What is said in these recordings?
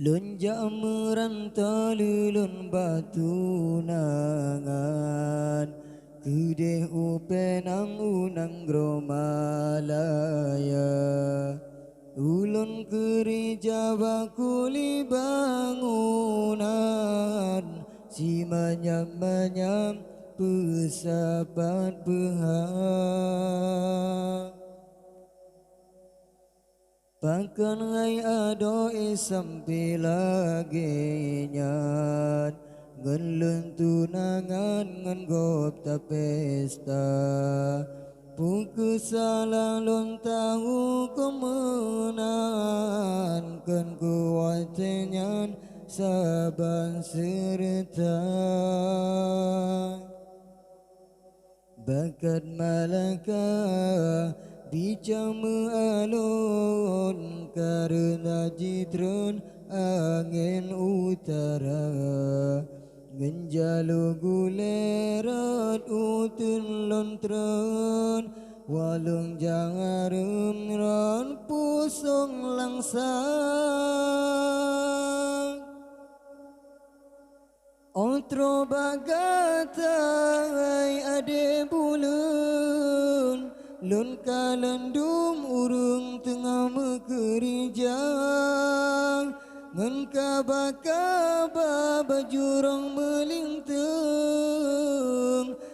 Lunjak merantau lulun batu nangan Kedeh upenang unang gromalaya Ulun gereja bakuli bangunan Si manyam-manyam pesapat behang Pakan ngai ado sampai lagi nyan Ngelun tunangan ngen gop ta pesta Puku salah lon tahu kemenan Ken kuatenyan saban serta Bakat malaka Bicamu alun karena jitron angin utara Ngenjalu gulerat utun lontron Walung jangarum ron pusung langsang Otro bagatai ade bulan Lun kalendum urung tengah mekerijang Ngen kaba-kaba bajurang melintang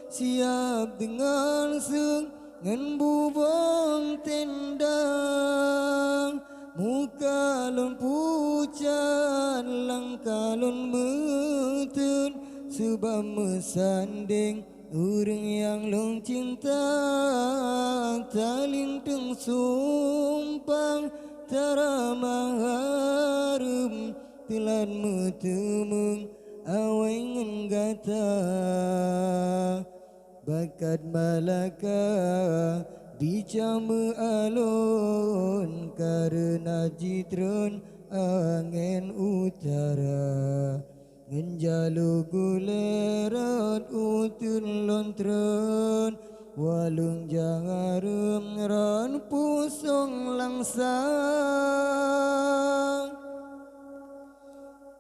Siap dengan seng ngen bubong tendang Muka lun pucat langkalun metun Sebab mesanding urang yang long cinta Taling teng sumpang taramang harum Telan metemeng awai ngen gata Bakat malaka Bicamu alun karena jitron angin utara Ngenjalu gulerat utun lontron Walung jangarum ran pusung langsang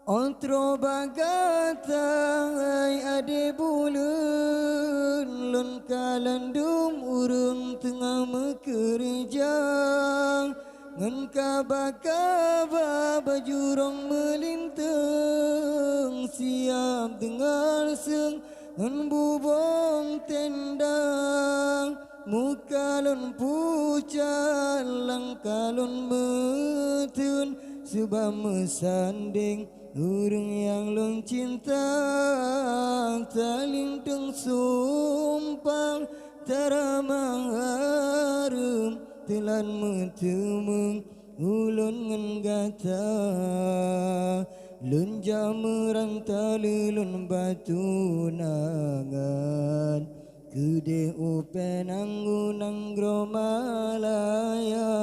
Ontro bagatai ade bulan Lun kalendum urung tengah mekerijang Ngen kaba-kaba bajurong melintang Siap dengar seng ngen bubong tendang Muka lun pucat langkalun metun Sebab mesanding urang yang long cinta Taling teng sumpang taramang harum Telan metemeng ulun ngen gata Lun jamerang talulun batu nangan Kedeh upenang unang gromalaya